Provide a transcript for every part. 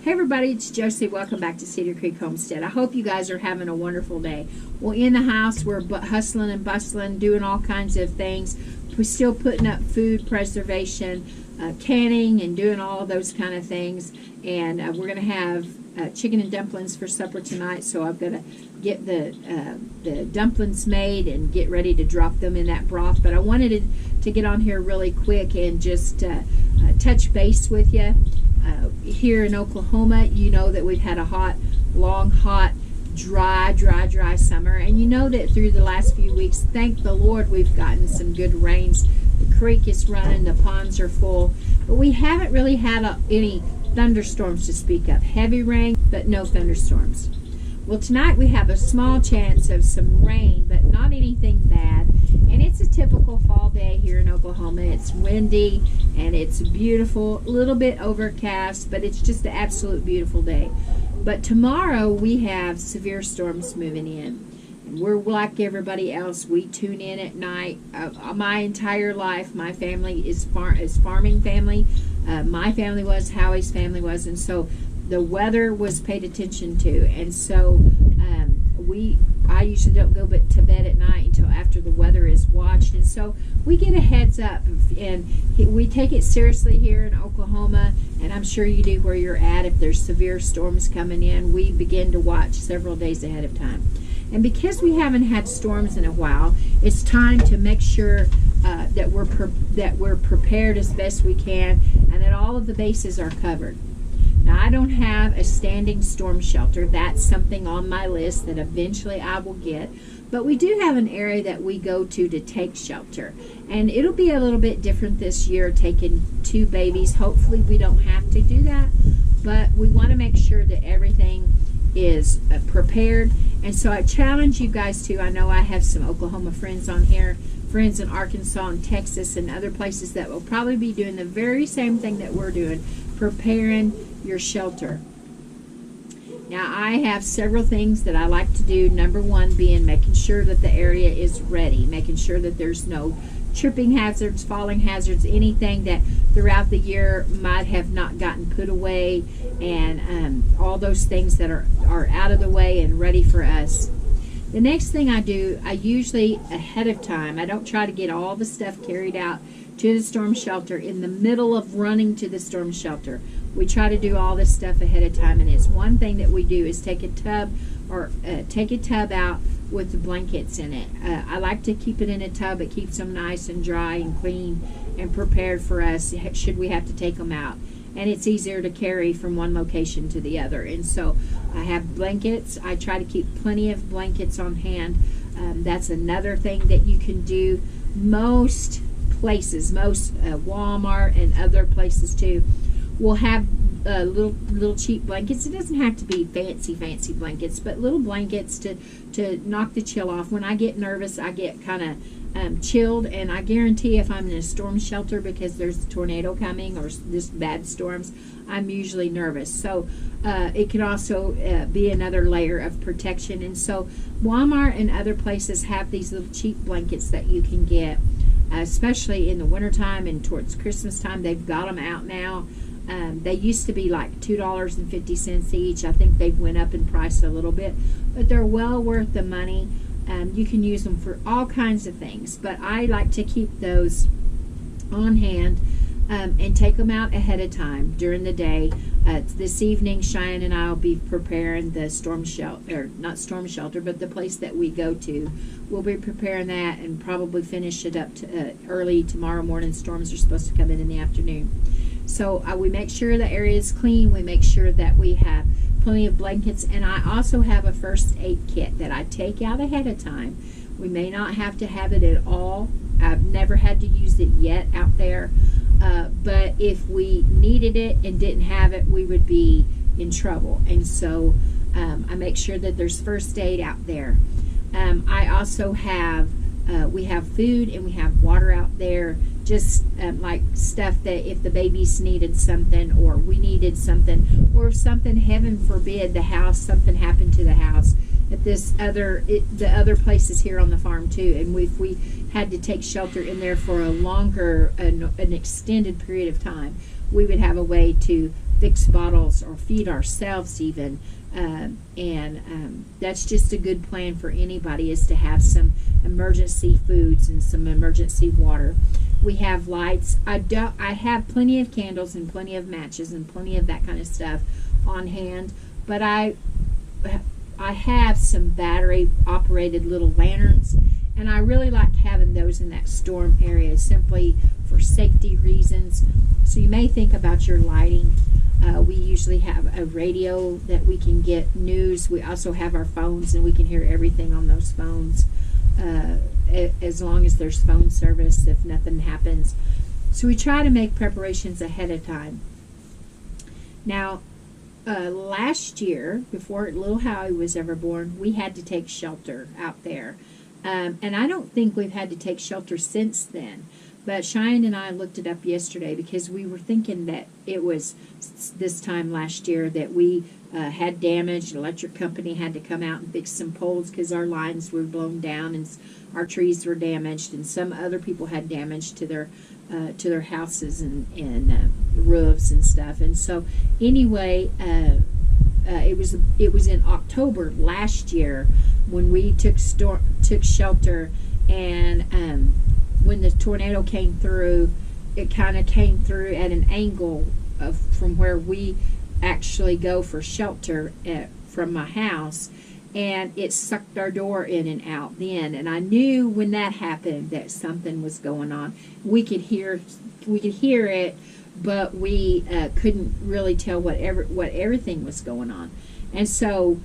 Hey everybody, it's Josie. Welcome back to Cedar Creek Homestead. I hope you guys are having a wonderful day. Well, in the house, we're hustling and bustling, doing all kinds of things. We're still putting up food preservation, canning, and doing all of those kind of things. And we're going to have chicken and dumplings for supper tonight. So I've got to get the dumplings made and get ready to drop them in that broth. But I wanted to get on here really quick and just touch base with you. Here in Oklahoma, you know that we've had a long, hot, dry summer. And you know that through the last few weeks, thank the Lord, we've gotten some good rains. The creek is running, the ponds are full. But we haven't really had any thunderstorms to speak of. Heavy rain, but no thunderstorms. Well, tonight we have a small chance of some rain, but not anything bad. And it's a typical fall day here in Oklahoma. It's windy and it's beautiful, a little bit overcast, but it's just an absolute beautiful day. But tomorrow we have severe storms moving in. And we're like everybody else. We tune in at night. My entire life, my family is farming family. My family was, Howie's family was, and so the weather was paid attention to. And so I usually don't go to bed at night until after the weather is watched, and so we get a heads up, and we take it seriously here in Oklahoma, and I'm sure you do where you're at. If there's severe storms coming in, we begin to watch several days ahead of time. And because we haven't had storms in a while, it's time to make sure that we're prepared as best we can, and that all of the bases are covered. Now, I don't have a standing storm shelter. That's something on my list that eventually I will get. But we do have an area that we go to take shelter. And it'll be a little bit different this year, taking 2 babies. Hopefully we don't have to do that. But we want to make sure that everything is prepared. And so I challenge you guys to, I know I have some Oklahoma friends on here, friends in Arkansas and Texas and other places that will probably be doing the very same thing that we're doing, preparing your shelter. Now, I have several things that I like to do. Number one being making sure that the area is ready, making sure that there's no tripping hazards, falling hazards, anything that throughout the year might have not gotten put away, and all those things that are out of the way and ready for us. The next thing I do, I usually ahead of time, I don't try to get all the stuff carried out to the storm shelter in the middle of running to the storm shelter. We try to do all this stuff ahead of time, and it's one thing that we do is take a tub out with the blankets in it. I like to keep it in a tub. It keeps them nice and dry and clean and prepared for us should we have to take them out. And it's easier to carry from one location to the other. And so I have blankets. I try to keep plenty of blankets on hand. That's another thing that you can do. Most places, most Walmart and other places too, will have little cheap blankets. It doesn't have to be fancy blankets, but little blankets to knock the chill off. When I get nervous, I get kind of chilled, and I guarantee if I'm in a storm shelter because there's a tornado coming or this bad storms, I'm usually nervous. So it can also be another layer of protection. And so Walmart and other places have these little cheap blankets that you can get, especially in the wintertime and towards Christmas time. They've got them out now. They used to be like $2.50 each. I think they've went up in price a little bit, but they're well worth the money. You can use them for all kinds of things, but I like to keep those on hand and take them out ahead of time during the day. This evening, Cheyenne and I will be preparing the storm shelter, not storm shelter, but the place that we go to. We'll be preparing that and probably finish it up to early tomorrow morning. Storms are supposed to come in the afternoon. So we make sure the area is clean. We make sure that we have plenty of blankets, and I also have a first aid kit that I take out ahead of time. We may not have to have it at all. I've never had to use it yet out there, but if we needed it and didn't have it, we would be in trouble. And so I make sure that there's first aid out there. I also have we have food and we have water out there, just like stuff that if the babies needed something or we needed something, or if something, heaven forbid, something happened to the house at the other places here on the farm too, and if we had to take shelter in there for a longer, an extended period of time, we would have a way to fix bottles or feed ourselves even. That's just a good plan for anybody, is to have some emergency foods and some emergency water. We have lights. I have plenty of candles and plenty of matches and plenty of that kind of stuff on hand, but I have some battery operated little lanterns, and I really like having those in that storm area simply for safety reasons. So you may think about your lighting. We usually have a radio that we can get news. We also have our phones, and we can hear everything on those phones, as long as there's phone service, if nothing happens. So we try to make preparations ahead of time. Now, last year, before little Howie was ever born, we had to take shelter out there. And I don't think we've had to take shelter since then. But Cheyenne and I looked it up yesterday because we were thinking that it was this time last year that we had damage. An electric company had to come out and fix some poles because our lines were blown down and our trees were damaged, and some other people had damage to their houses and roofs and stuff. And so anyway, it was in October last year when we took shelter, and when the tornado came through, it kind of came through at an angle from where we actually go for shelter from my house, and it sucked our door in and out then. And I knew when that happened that something was going on. We could hear it, but we couldn't really tell what everything was going on. And so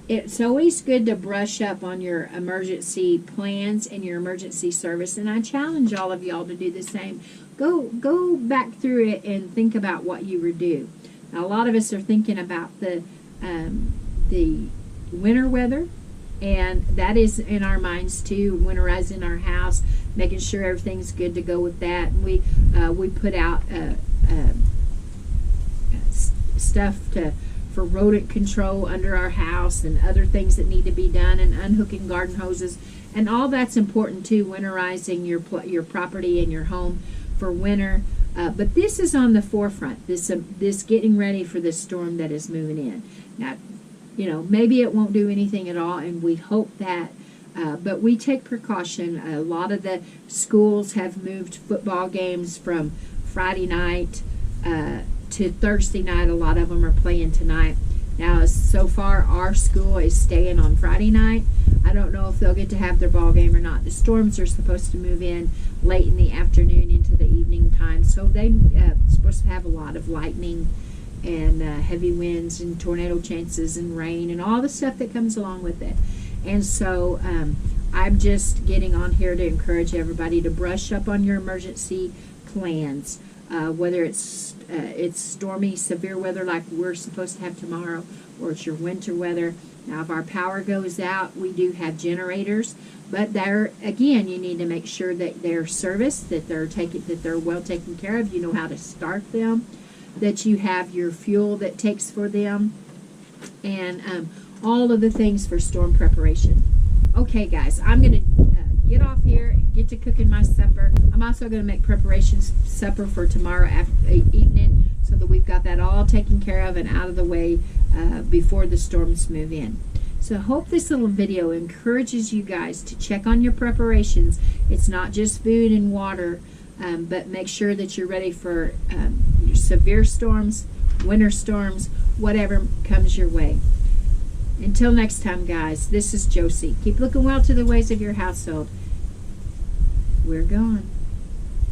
it's always good to brush up on your emergency plans and your emergency service, and I challenge all of y'all to do the same. Go back through it and think about what you would do. Now, a lot of us are thinking about the winter weather, and that is in our minds too. Winterizing our house, making sure everything's good to go with that. And we put out stuff for rodent control under our house and other things that need to be done, and unhooking garden hoses, and all that's important too. Winterizing your property and your home for winter. But this is on the forefront. This getting ready for this storm that is moving in. Now, maybe it won't do anything at all, and we hope that. But we take precaution. A lot of the schools have moved football games from Friday night to Thursday night. A lot of them are playing tonight. Now, so far, our school is staying on Friday night. I don't know if they'll get to have their ball game or not. The storms are supposed to move in late in the afternoon into the evening time, so they're supposed to have a lot of lightning and heavy winds and tornado chances and rain and all the stuff that comes along with it. And so I'm just getting on here to encourage everybody to brush up on your emergency plans, whether it's stormy, severe weather like we're supposed to have tomorrow, or it's your winter weather. Now, if our power goes out, we do have generators, but there again, you need to make sure that they're serviced, that they're well taken care of. You know how to start them, that you have your fuel that takes for them, and all of the things for storm preparation. Okay, guys, I'm going to get off here and get to cooking my supper. I'm also going to make preparations supper for tomorrow evening, so that we've got that all taken care of and out of the way before the storms move in. So I hope this little video encourages you guys to check on your preparations. It's not just food and water, but make sure that you're ready for your severe storms, winter storms, whatever comes your way. Until next time, guys, this is Josie. Keep looking well to the ways of your household. We're gone.